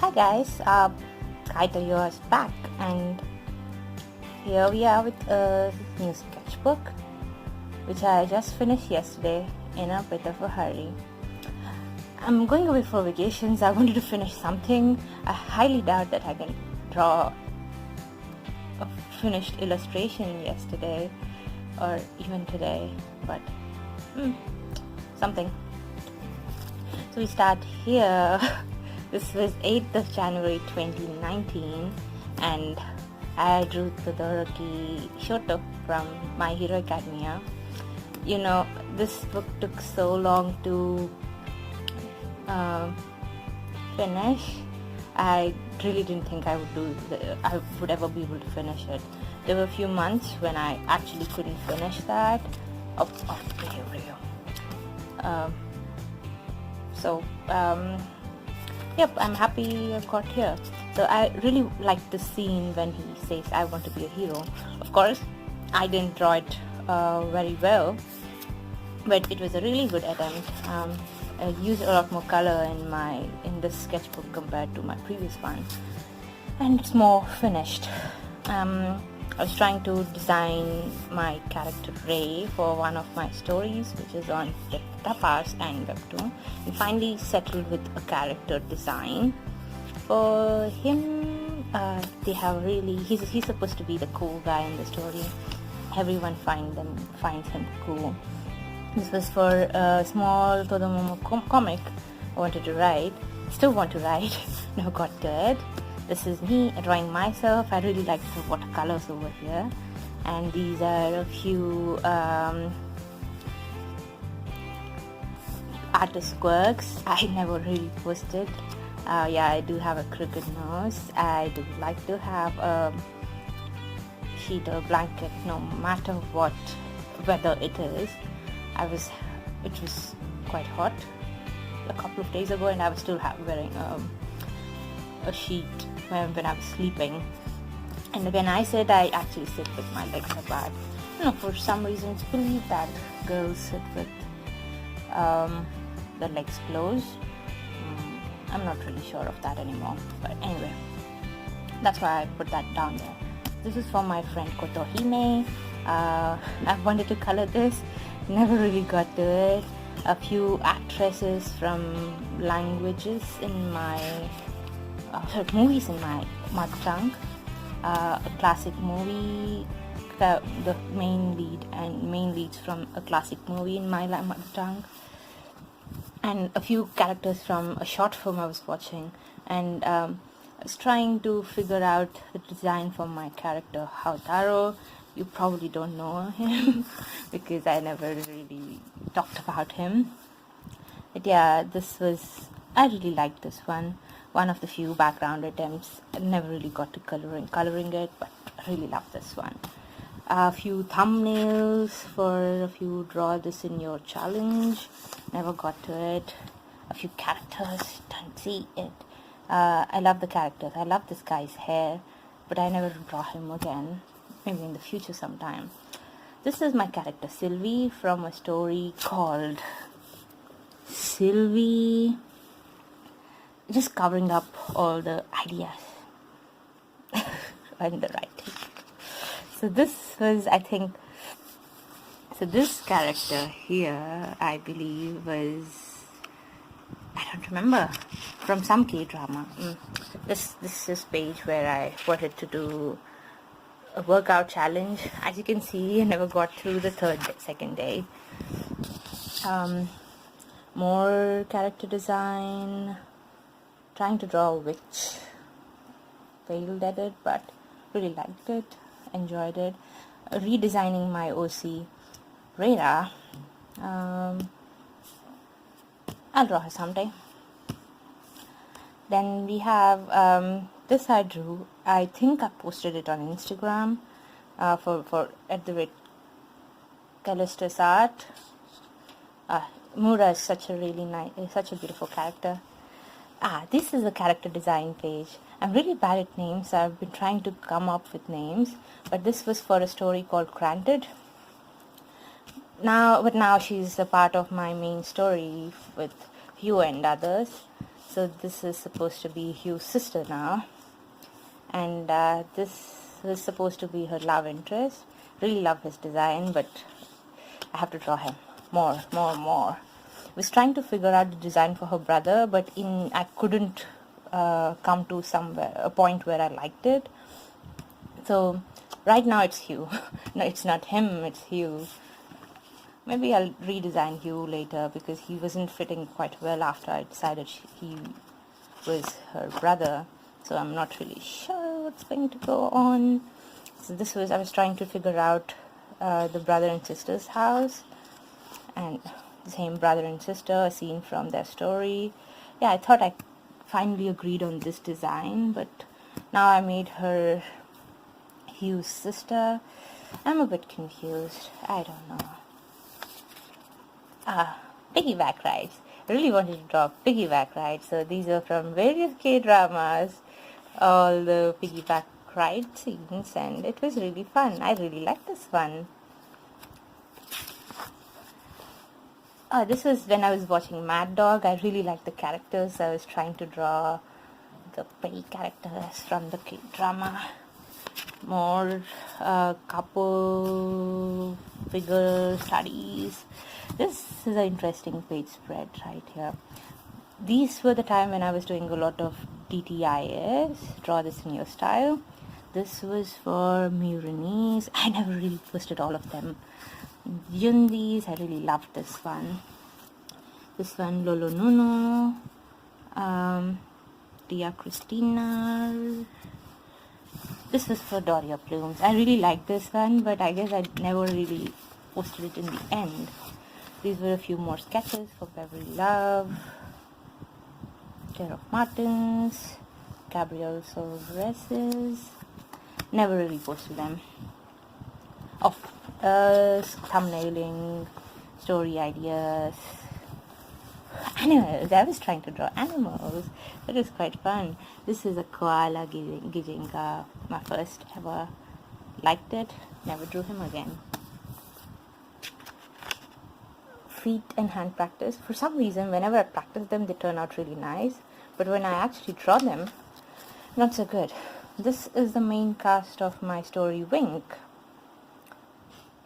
Hi guys, DTIYS back, and here we are with a new sketchbook which I just finished yesterday in a bit of a hurry. I'm going away for vacations. I wanted to finish something. I highly doubt that I can draw a finished illustration yesterday or even today, but something. So we start here. This was 8th of January 2019, and I drew Todoroki Shoto from My Hero Academia. You know, this book took so long to finish. I really didn't think I would ever be able to finish it. There were a few months when I actually couldn't finish that. Yep, I'm happy I got here. So I really like the scene when he says, I want to be a hero. Of course, I didn't draw it very well, but it was a really good attempt. I used a lot more color in this sketchbook compared to my previous one, and it's more finished. I was trying to design my character Ray for one of my stories, which is on Tapas and Webtoon, and finally settled with a character design. For him, he's supposed to be the cool guy in the story. Everyone finds him cool. This was for a small Todomomo comic I wanted to write. Still want to write, never got to it. This is me drawing myself. I really like the watercolors over here, and these are a few artist quirks I never really posted. I do have a crooked nose. I do like to have a sheet or blanket no matter what weather it is. It was quite hot a couple of days ago, and I was still wearing a sheet when I was sleeping. And when I said I actually sit with my legs apart, for some reasons believe that girls sit with the legs closed. I'm not really sure of that anymore, but anyway, that's why I put that down there. This is for my friend Kotohime. I wanted to color this, never really got to it. A few actresses from languages in my movies in my mother tongue. A classic movie, the main leads from a classic movie in my mother tongue, and a few characters from a short film I was watching. And I was trying to figure out the design for my character Haotaro. You probably don't know him because I never really talked about him. But yeah, I really liked this one. One of the few background attempts. I never really got to coloring it, but I really love this one. A few thumbnails for a few draw this in your challenge. Never got to it. A few characters. Don't see it. I love the characters. I love this guy's hair, but I never draw him again. Maybe in the future sometime. This is my character Sylvie from a story called Sylvie. Just covering up all the ideas and the writing. So this character here, I believe, was, I don't remember, from some K-drama. This is page where I wanted to do a workout challenge. As you can see, I never got through the second day. More character design. Trying to draw a witch. Failed at it, but really liked it. Enjoyed it. Redesigning my OC, Rera. I'll draw her someday. Then we have this I drew. I think I posted it on Instagram for @Callistus Art. Mura is such a beautiful character. This is a character design page. I'm really bad at names. I've been trying to come up with names, but this was for a story called Granted. Now she's a part of my main story with you and others. So this is supposed to be Hugh's sister now, and this is supposed to be her love interest. Really love his design, but I have to draw him more. I was trying to figure out the design for her brother, but I couldn't come to a point where I liked it. So right now it's Hugh. No, it's not him, it's Hugh. Maybe I'll redesign Hugh later because he wasn't fitting quite well after I decided he was her brother. So I'm not really sure what's going to go on. So I was trying to figure out the brother and sister's house, and the same brother and sister, a scene from their story. Yeah, I thought I finally agreed on this design, but now I made her Hugh's sister. I'm a bit confused. I don't know. Piggyback rides. I really wanted to draw piggyback rides. So these are from various K-dramas, all the piggyback ride scenes, and it was really fun. I really liked this one. This was when I was watching Mad Dog. I really liked the characters. I was trying to draw the petty characters from the K-drama. More couple figure studies. This is an interesting page spread right here. These were the time when I was doing a lot of DTIYS, draw this in your style. This was for Muranese. I never really posted all of them. Yundis, I really loved this one. This one, Lolo Nuno, Tia Cristina. This was for Doria Plumes. I really liked this one, but I guess I never really posted it in the end. These were a few more sketches for Beverly Love, Care of Martins, Gabriel Solveses. Never really posted them. Thumbnailing, story ideas, animals. I was trying to draw animals. That is quite fun. This is a koala Gijinga. My first ever. Liked it. Never drew him again. Feet and hand practice. For some reason, whenever I practice them, they turn out really nice. But when I actually draw them, not so good. This is the main cast of my story Wink.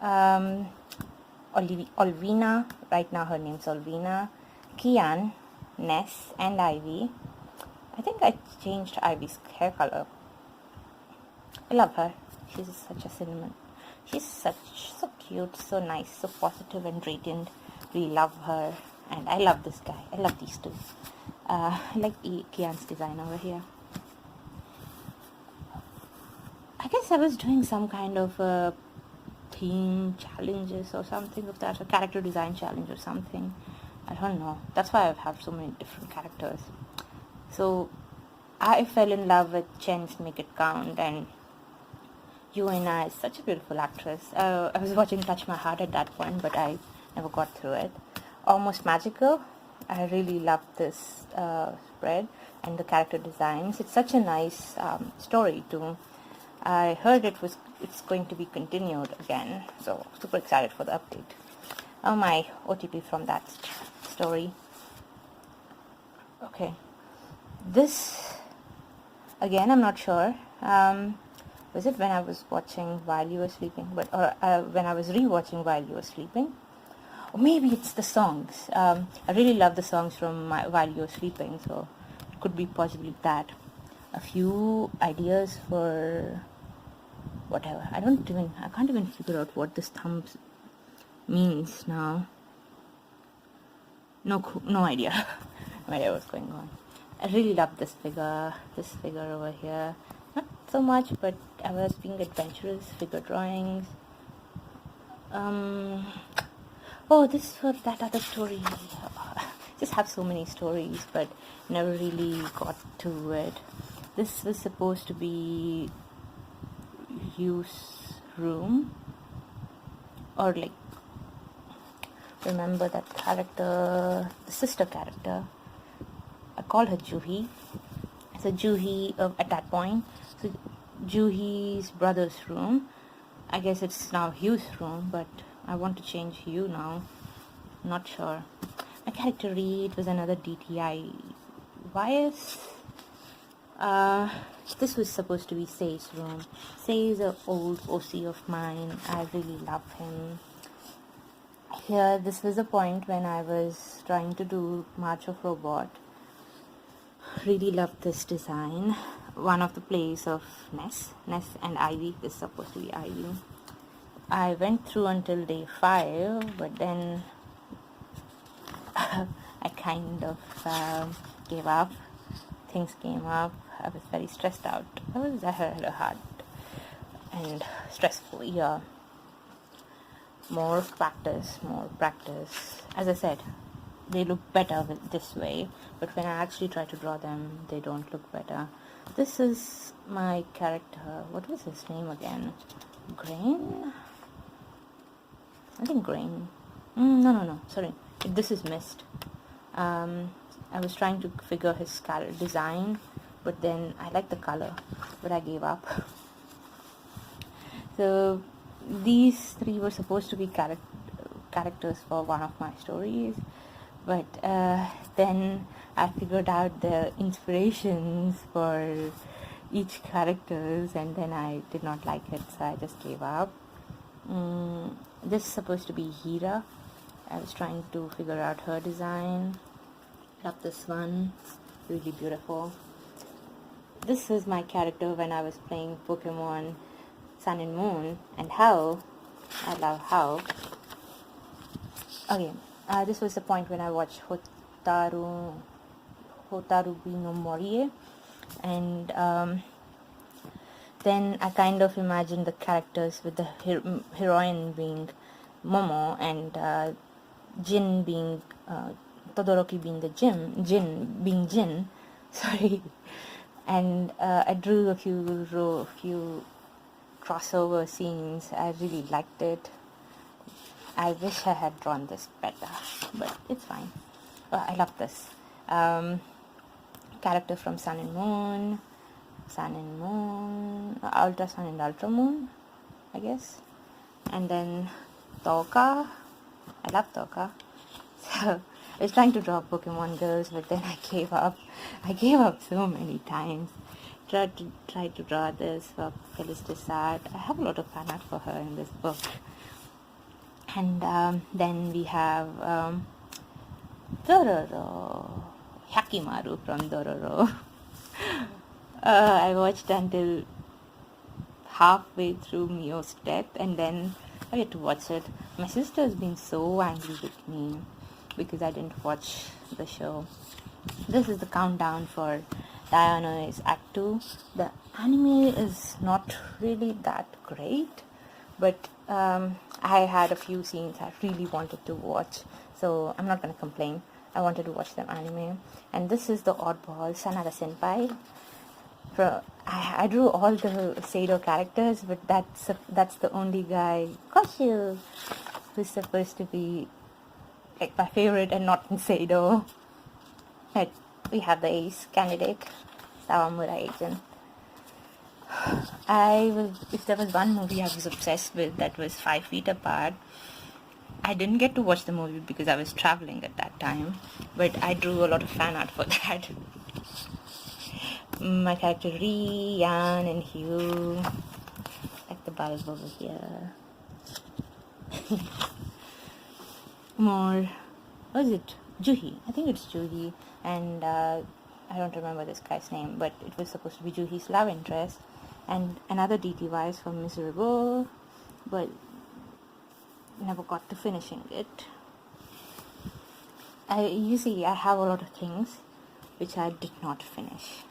Olvina, right now her name's Olvina, Kian, Ness, and Ivy. I think I changed Ivy's hair color. I love her. She's such a cinnamon. She's so cute, so nice, so positive and radiant. We love her, and I love this guy. I love these two. I like Kian's design over here. I guess I was doing some kind of theme challenges or something of that, a character design challenge or something. I don't know. That's why I have so many different characters. So I fell in love with Chen's Make It Count, and Yuena is such a beautiful actress. I was watching Touch My Heart at that point, but I never got through it. Almost Magical. I really love this spread and the character designs. It's such a nice story too. I heard it's going to be continued again, so super excited for the update. Oh, my OTP from that story. Okay, this again, I'm not sure. Was it when I was watching while you were sleeping, or when I was rewatching while you were sleeping? Or maybe it's the songs. I really love the songs from while you were sleeping, so it could be possibly that. A few ideas for whatever. I can't even figure out what this thumb means now. No idea. No idea what's going on. I really love this figure over here. Not so much, but I was being adventurous, figure drawings. Oh, this is for that other story. Just have so many stories, but never really got to it. This was supposed to be Hugh's room, or like, remember that character, the sister character. I called her Juhi. So Juhi at that point. So Juhi's brother's room. I guess it's now Hugh's room, but I want to change Hugh now. Not sure. My character Reed was another DTIYS DTIYS. This was supposed to be Say's room. Say is an old OC of mine. I really love him. Here, this was the point when I was trying to do March of Robot. Really loved this design. One of the plays of Ness and Ivy. This is supposed to be Ivy. I went through until day 5, but then I kind of gave up. Things came up. I was very stressed out. I had a hard and stressful year. More practice. As I said, they look better this way, but when I actually try to draw them, they don't look better. This is my character. What was his name again? Grain? I think Grain. No. Sorry. This is Mist. I was trying to figure his design, but then I like the color, but I gave up. So these 3 were supposed to be characters for one of my stories, but then I figured out the inspirations for each characters, and then I did not like it, so I just gave up. This is supposed to be Hira. I was trying to figure out her design. Love this one, really beautiful. This is my character when I was playing Pokemon Sun and Moon, and How. I love How. Okay, this was the point when I watched Hotaru no Morie, and then I kind of imagined the characters with the heroine being Momo, and Jin being Todoroki being the Jin being Jin. Sorry, and I drew a few crossover scenes. I really liked it. I wish I had drawn this better, but it's fine. I love this character from Sun and Moon, Ultra Sun and Ultra Moon, I guess. And then Toka. I love Toka. So I was trying to draw Pokemon girls, but then I gave up. I gave up so many times. Tried to draw this for Phyllis Desart. I have a lot of fan art for her in this book. And then we have Dororo, Hakimaru from Dororo. I watched until halfway through Mio's death, and then I had to watch it. My sister has been so angry with me because I didn't watch the show. This is the countdown for DTIYS Act 2. The anime is not really that great, but I had a few scenes I really wanted to watch, so I'm not going to complain. I wanted to watch them anime. And this is the oddball, Sanada Senpai. I drew all the Seido characters, but that's the only guy, Koshu, who's supposed to be like my favorite and not in Seido. But we have the ace candidate, Sawamura agent. If there was one movie I was obsessed with that was 5 Feet Apart, I didn't get to watch the movie because I was traveling at that time, but I drew a lot of fan art for that. My character Ri, Yan, and Hugh, like the bulb over here. More, what is it? Juhi. I think it's Juhi, and I don't remember this guy's name, but it was supposed to be Juhi's love interest. And another DTIYS for Miserable, but never got to finishing it. You see, I have a lot of things which I did not finish.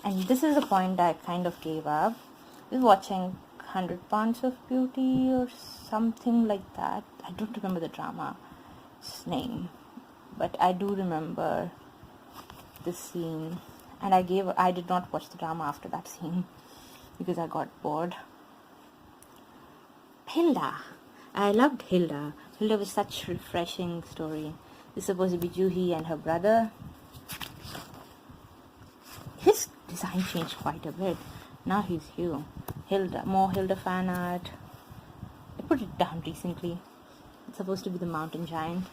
And this is the point I kind of gave up. I was watching 100 Pounds of Beauty or something like that. I don't remember the drama's name, but I do remember this scene. And I did not watch the drama after that scene because I got bored. Hilda. I loved Hilda. Hilda was such a refreshing story. It's supposed to be Juhi and her brother. His design changed quite a bit. Now he's Hugh. Hilda, more Hilda fan art. I put it down recently. It's supposed to be the mountain giant.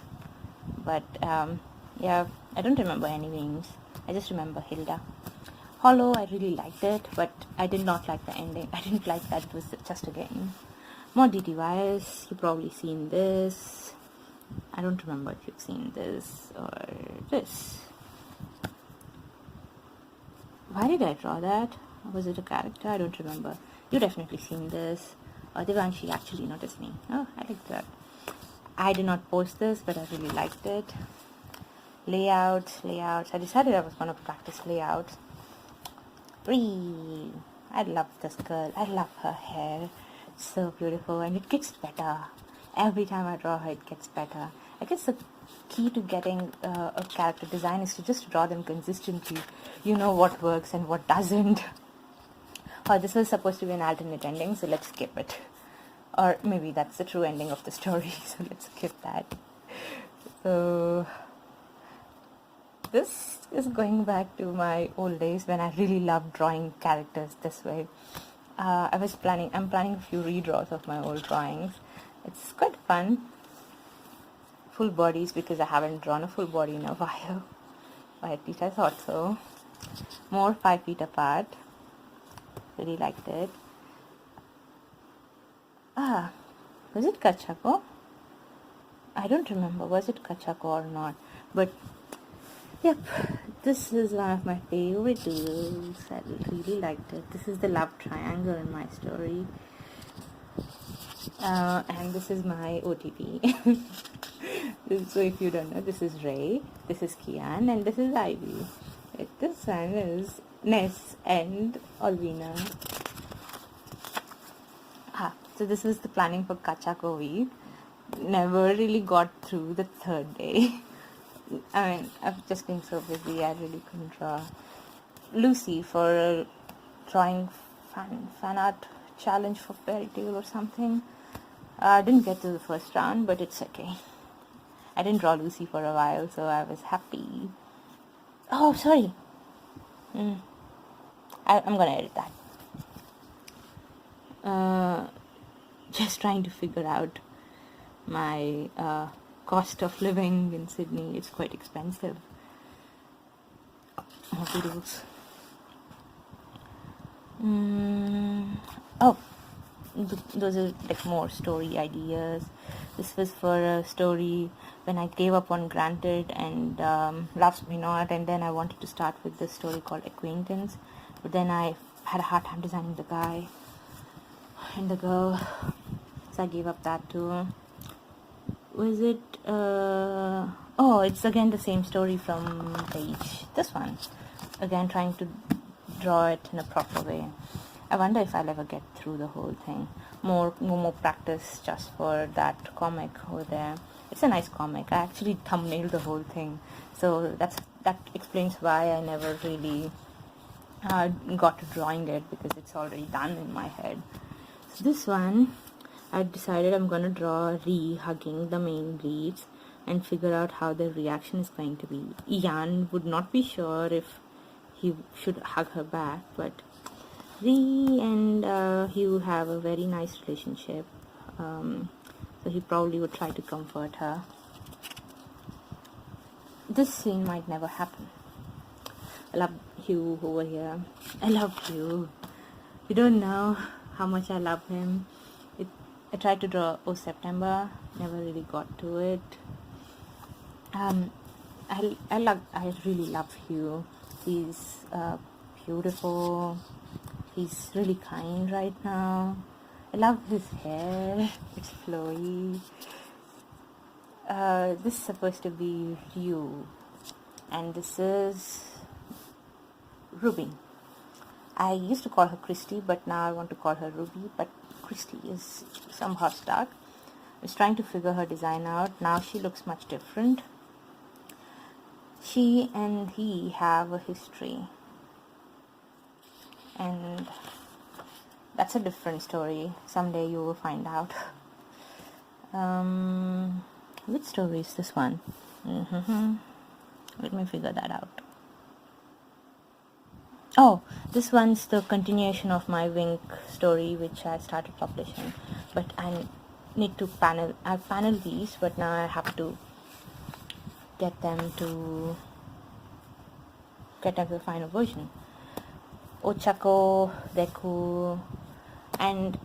But, yeah, I don't remember any names. I just remember Hilda. Hollow, I really liked it, but I did not like the ending. I didn't like that it was just a game. More DTIYS, you've probably seen this. I don't remember if you've seen this or this. Why did I draw that? Was it a character? I don't remember. You've definitely seen this. Devanshi actually noticed me. Oh, I like that. I did not post this, but I really liked it. Layouts. I decided I was going to practice layouts. I love this girl. I love her hair. It's so beautiful, and it gets better. Every time I draw her, it gets better. I guess the key to getting a character design is to just draw them consistently. You know what works and what doesn't. Oh, this was supposed to be an alternate ending, so let's skip it. Or maybe that's the true ending of the story, so let's skip that. So this is going back to my old days when I really loved drawing characters this way. I'm planning a few redraws of my old drawings. It's quite fun. Full bodies, because I haven't drawn a full body in a while. Or at least I thought so. More 5 feet apart. Really liked it. Was it Kachako? I don't remember. Was it Kachako or not? But yep, this is one of my favorite doodles. I really liked it. This is the love triangle in my story. And this is my OTP. So if you don't know, this is Ray, this is Kian, and this is Ivy. This one is Ness and Alvina. So this was the planning for Kachako week. Never really got through the third day. I mean, I've just been so busy, I really couldn't draw. Lucy for drawing fan art challenge for Fairy Tale or something. I didn't get to the first round, but it's okay. I didn't draw Lucy for a while, so I was happy. Oh, sorry. I'm gonna edit that. Just trying to figure out my cost of living in Sydney. It's quite expensive. More videos. Those are like more story ideas. This was for a story when I gave up on Granted and Loves Me Not, and then I wanted to start with this story called Acquaintance, but then I had a hard time designing the guy and the girl, so I gave up that too. Was it it's again the same story from page this one, again trying to draw it in a proper way. I wonder if I'll ever get through the whole thing. More practice just for that comic over there. It's a nice comic. I actually thumbnailed the whole thing, so that explains why I never really got to drawing it, because it's already done in my head. So this one, I decided I'm gonna draw Ree hugging the main leads and figure out how the reaction is going to be. Ian would not be sure if he should hug her back, but Ree and Hugh have a very nice relationship, so he probably would try to comfort her. This scene might never happen. I love Hugh over here. I love Hugh. You don't know how much I love him. I tried to draw September, never really got to it. I really love Hugh. He's beautiful. He's really kind right now. I love his hair. It's flowy. This is supposed to be Ryu, and this is Ruby. I used to call her Christy, but now I want to call her Ruby, but Christy is somehow stuck. I was trying to figure her design out. Now she looks much different. She and he have a history, and that's a different story. Someday you will find out. Which story is this one? Let me figure that out. Oh, this one's the continuation of my Wink story, which I started publishing, but I need to I've paneled these, but now I have to get them to get to the final version. Ochako, Deku, and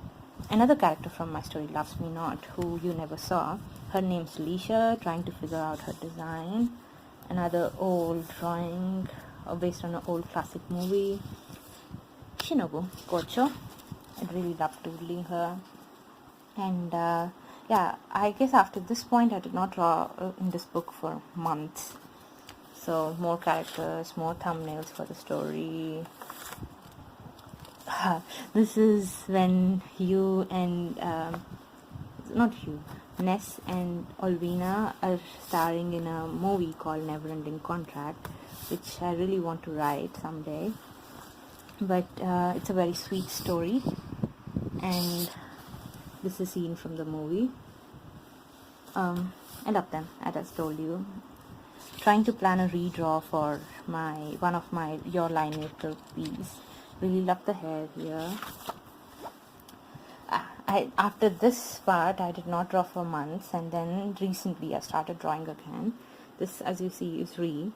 another character from my story, Loves Me Not, who you never saw. Her name's Leisha, trying to figure out her design. Another old drawing based on an old classic movie. Shinobu Gocho. I really loved doodling her. And yeah, I guess after this point I did not draw in this book for months. So more characters, more thumbnails for the story. This is when you and not you, Ness and Olvina are starring in a movie called Neverending Contract, which I really want to write someday. But it's a very sweet story, and this is a scene from the movie. I love them, as I told you. Trying to plan a redraw for one of my Your Line April piece. Really love the hair here. After this part, I did not draw for months, and then recently I started drawing again. This, as you see, is Ree.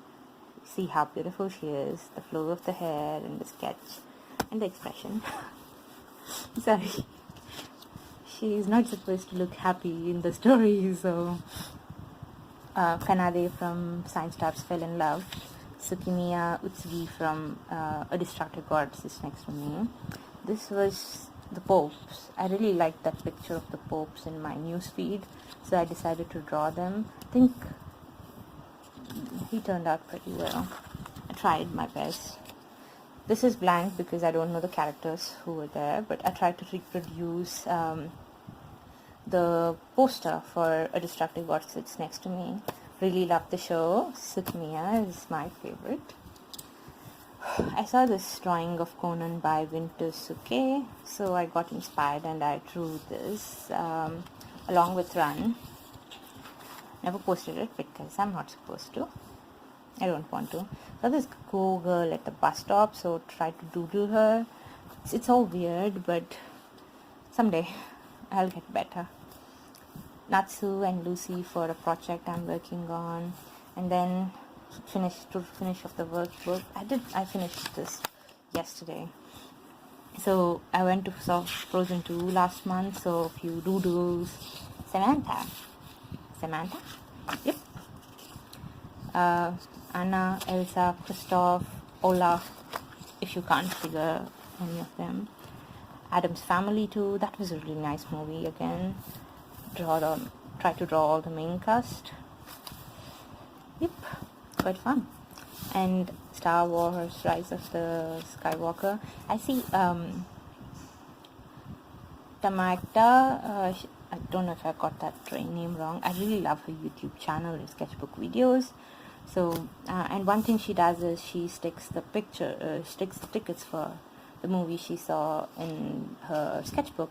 See how beautiful she is, the flow of the hair and the sketch and the expression. Sorry, she is not supposed to look happy in the story, so Kanade from Science Stars Fell in Love. Tsukimiya Utsugi from A Distracted God sits next to me. This was the popes. I really liked that picture of the popes in my newsfeed, so I decided to draw them. I think he turned out pretty well. I tried my best. This is blank because I don't know the characters who were there, but I tried to reproduce the poster for A Distracted God Sits Next to Me. Really love the show. Tsukimiya is my favorite. I saw this drawing of Conan by Winter Suke, so I got inspired and I drew this along with Run. Never posted it because I'm not supposed to. I don't want to. Saw this go girl at the bus stop, so tried to doodle her. It's all weird, but someday I'll get better. Natsu and Lucy for a project I'm working on, and then finish off the workbook. I finished this yesterday. So I went to saw Frozen 2 last month, so a few doodles. Samantha? Yep. Anna, Elsa, Kristoff, Olaf, if you can't figure any of them. Adam's Family too, that was a really nice movie again. Try to draw all the main cast. Yep, quite fun. And Star Wars Rise of the Skywalker. I see Tamakta, I don't know if I got that name wrong. I really love her YouTube channel and Sketchbook videos. So and one thing she does is she sticks the tickets for the movie she saw in her sketchbook.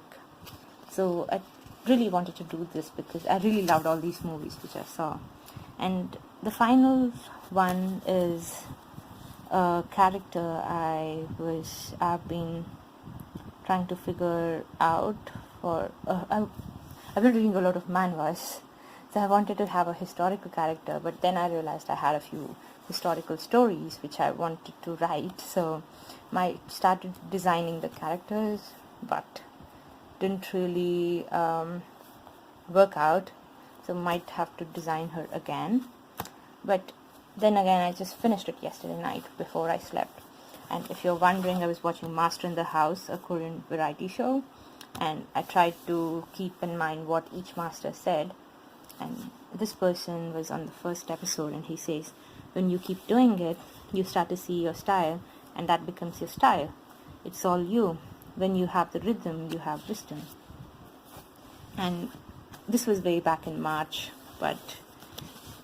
So I really wanted to do this because I really loved all these movies which I saw. And the final one is a character I've been trying to figure out for I've been reading a lot of manhwas, so I wanted to have a historical character, but then I realized I had a few historical stories which I wanted to write, so I started designing the characters, but didn't really work out, so might have to design her again. But then again, I just finished it yesterday night before I slept. And if you're wondering, I was watching Master in the House, a Korean variety show, and I tried to keep in mind what each master said. And this person was on the first episode, and he says, when you keep doing it, you start to see your style, and that becomes your style. It's all you. When you have the rhythm, you have wisdom. And this was way back in March, but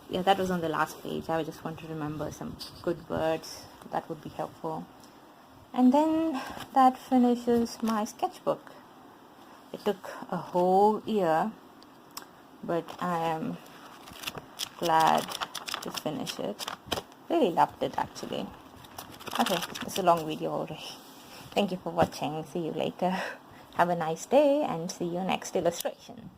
yeah, that was on the last page. I just want to remember some good words that would be helpful. And then that finishes my sketchbook. It took a whole year, but I am glad to finish it. Really loved it actually. Okay, it's a long video already. Thank you for watching. See you later. Have a nice day and see you next illustration.